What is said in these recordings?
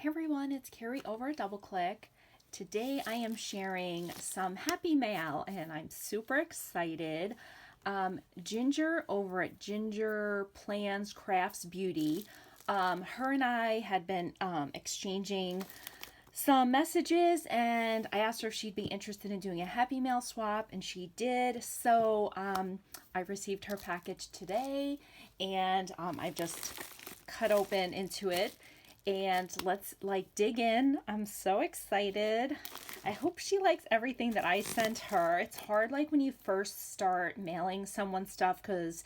everyone, it's Carrie over at DoubleClick. Today I am sharing some happy mail and I'm super excited. Ginger over at Ginger Plans Crafts Beauty, her and I had been exchanging some messages and I asked her if she'd be interested in doing a happy mail swap, and she did. So I received her package today and I just cut open into it. And let's dig in. I'm so excited. I hope she likes everything that I sent her. It's hard when you first start mailing someone stuff because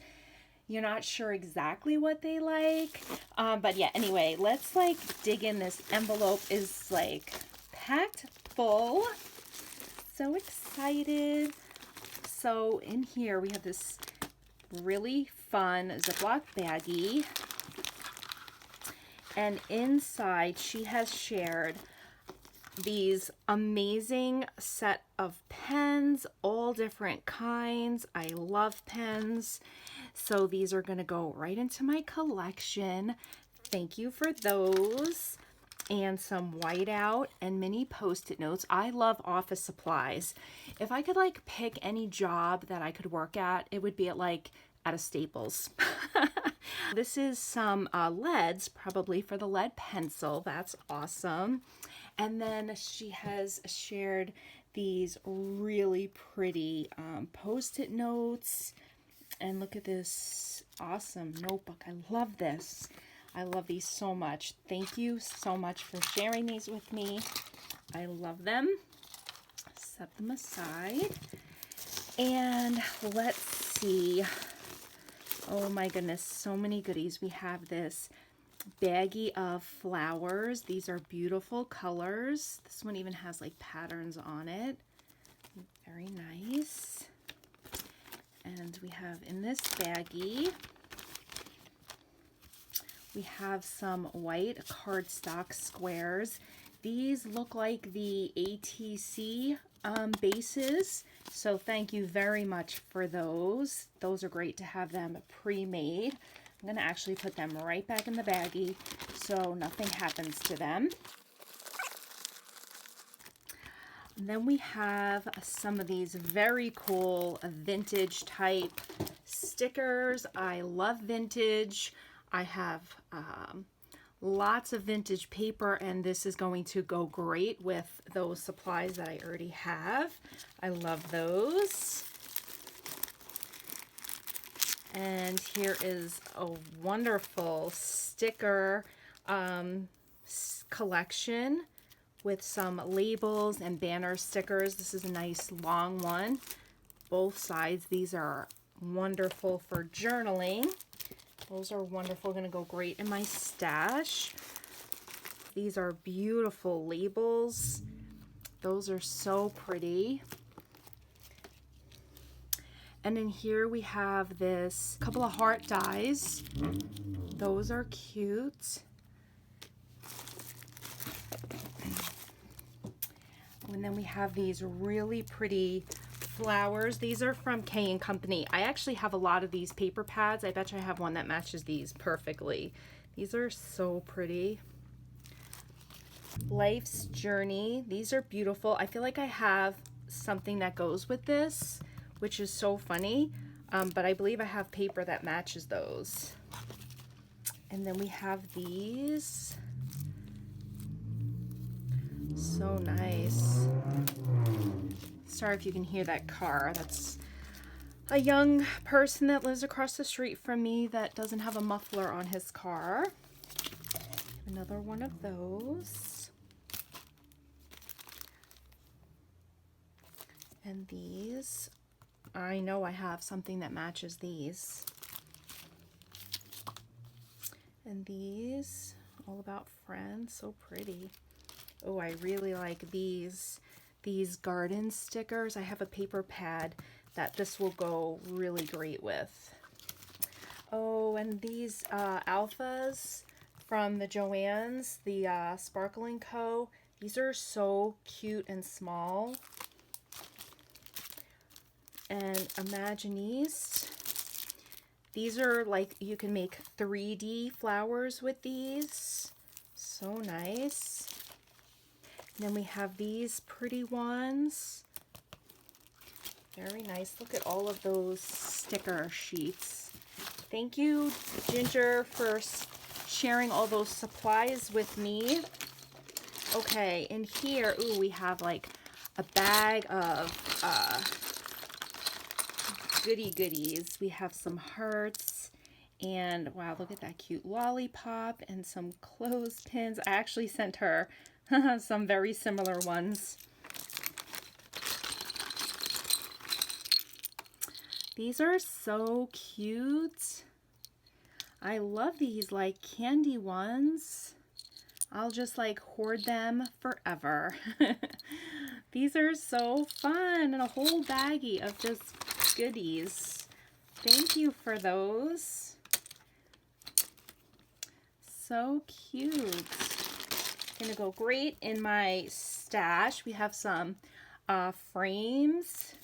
you're not sure exactly what they like. But yeah, anyway, let's dig in. This envelope is packed full. So excited. So in here we have this really fun Ziploc baggie. And inside she has shared these amazing set of pens, all different kinds. I love pens. So these are going to go right into my collection. Thank you for those. And some whiteout and mini post-it notes. I love office supplies. If I could pick any job that I could work at, it would be at a Staples. This is some leads, probably for the lead pencil. That's awesome. And then she has shared these really pretty post-it notes. And look at this awesome notebook. I love this. I love these so much. Thank you so much for sharing these with me. I love them. Set them aside. And let's see. Oh my goodness, so many goodies. We have this baggie of flowers. These are beautiful colors. This one even has patterns on it. Very nice. And we have in this baggie, we have some white cardstock squares. These look like the ATC bases. So thank you very much for those. Those are great to have them pre-made. I'm going to actually put them right back in the baggie so nothing happens to them. And then we have some of these very cool vintage type stickers. I love vintage. I have lots of vintage paper, and this is going to go great with those supplies that I already have. I love those. And here is a wonderful sticker collection with some labels and banner stickers. This is a nice long one. Both sides. These are wonderful for journaling. Those are wonderful, going to go great in my stash. These are beautiful labels. Those are so pretty. And in here we have this couple of heart dies. Those are cute. And then we have these really pretty flowers. These are from K & Company. I actually have a lot of these paper pads. I bet you I have one that matches these perfectly. These are so pretty. Life's Journey. These are beautiful. I feel like I have something that goes with this, which is so funny. But I believe I have paper that matches those. And then we have these. So nice. Sorry if you can hear that car. That's a young person that lives across the street from me that doesn't have a muffler on his car. Another one of those. And these, I know I have something that matches these. And these, all about friends, so pretty. Oh, I really like these garden stickers. I have a paper pad that this will go really great with. Oh, and these alphas from the Joann's, the Sparkling Co. These are so cute and small. And Imaginees. These are you can make 3D flowers with these. So nice. And then we have these pretty ones. Very nice. Look at all of those sticker sheets. Thank you, Ginger, for sharing all those supplies with me. Okay, in here, ooh, we have like a bag of goodies. We have some hearts, and wow, look at that cute lollipop and some clothespins. I actually sent her some very similar ones. These are so cute. I love these like candy ones. I'll just like hoard them forever. These are so fun, and a whole baggie of just goodies. Thank you for those. So cute. Gonna go great in my stash. We have some frames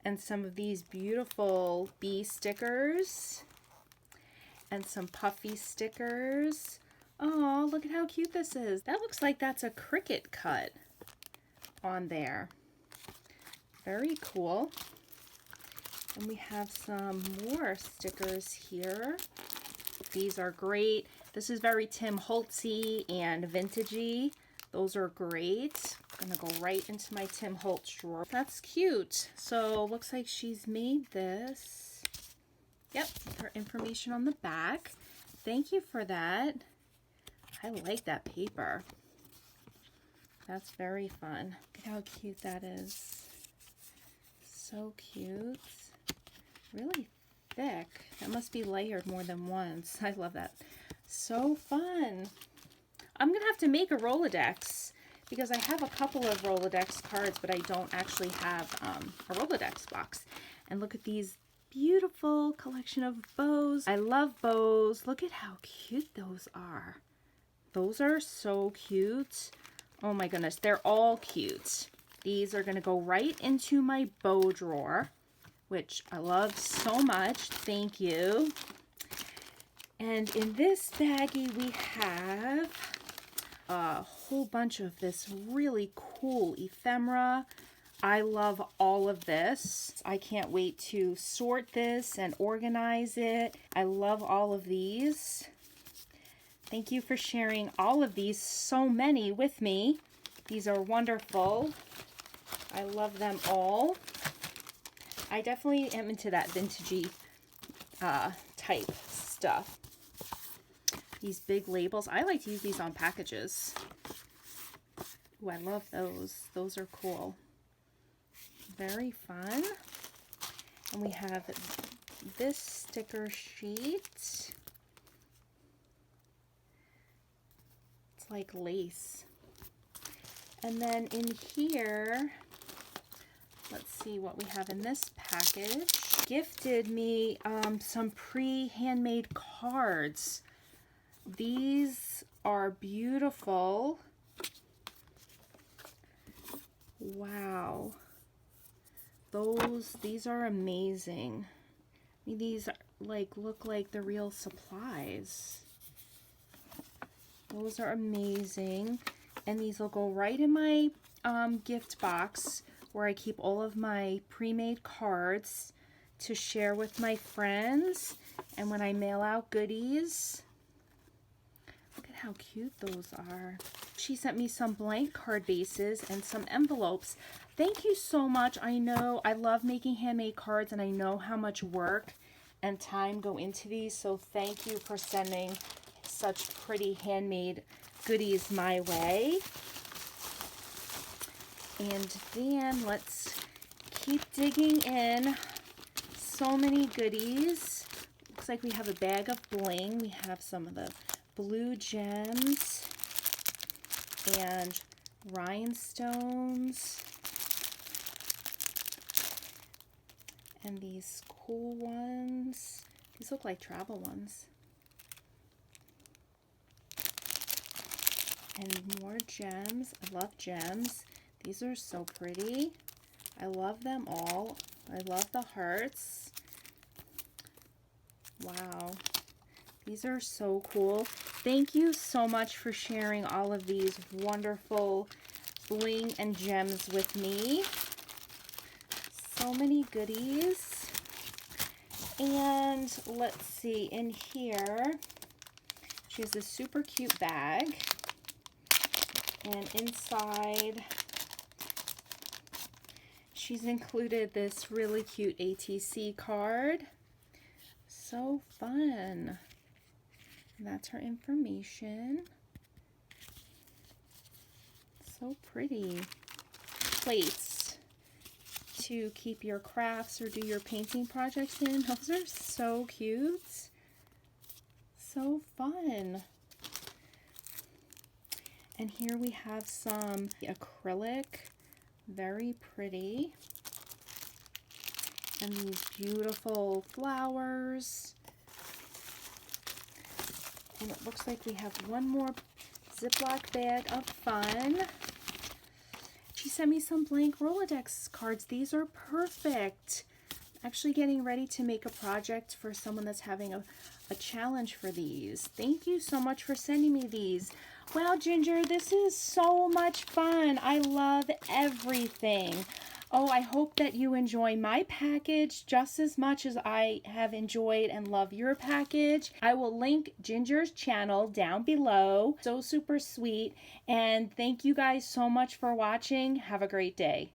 and some of these beautiful bee stickers and some puffy stickers. Oh, look at how cute this is. That looks like that's a cricket cut on there. Very cool. And we have some more stickers here. These are great. This is very Tim Holtzy and vintagey. Those are great. I'm gonna go right into my Tim Holtz drawer. That's cute. So looks like she's made this. Yep, her information on the back. Thank you for that. I like that paper. That's very fun. Look at how cute that is. So cute. Really thick. That must be layered more than once. I love that. So fun. I'm gonna have to make a Rolodex because I have a couple of Rolodex cards, but I don't actually have a Rolodex box. And look at these beautiful collection of bows. I love bows. Look at how cute those are. Those are so cute. Oh my goodness, they're all cute. These are gonna go right into my bow drawer, which I love so much. Thank you. And in this baggie, we have a whole bunch of this really cool ephemera. I love all of this. I can't wait to sort this and organize it. I love all of these. Thank you for sharing all of these, so many, with me. These are wonderful. I love them all. I definitely am into that vintagey type stuff. These big labels. I like to use these on packages. Ooh, I love those. Those are cool. Very fun. And we have this sticker sheet. It's like lace. And then in here, let's see what we have in this package. Gifted me some pre-handmade cards. These are beautiful. Wow. These are amazing. I mean, these look like the real supplies. Those are amazing. And these will go right in my gift box where I keep all of my pre-made cards to share with my friends. And when I mail out goodies, look at how cute those are. She sent me some blank card bases and some envelopes. Thank you so much. I know I love making handmade cards, and I know how much work and time go into these. So thank you for sending such pretty handmade goodies my way. And then let's keep digging in. So many goodies. Looks like we have a bag of bling. We have some of the blue gems and rhinestones. And these cool ones. These look like travel ones. And more gems. I love gems. These are so pretty. I love them all. I love the hearts. Wow. These are so cool. Thank you so much for sharing all of these wonderful bling and gems with me. So many goodies. And let's see, in here, she has this super cute bag. And inside, she's included this really cute ATC card. So fun. And that's her information. So pretty. Plates to keep your crafts or do your painting projects in. Those are so cute. So fun. And here we have some acrylic, very pretty. And these beautiful flowers. And it looks like we have one more Ziploc bag of fun. She sent me some blank Rolodex cards. These are perfect. Actually getting ready to make a project for someone that's having a challenge for these. Thank you so much for sending me these. Wow, Ginger, this is so much fun. I love everything. Oh, I hope that you enjoy my package just as much as I have enjoyed and love your package. I will link Ginger's channel down below. So super sweet. And thank you guys so much for watching. Have a great day.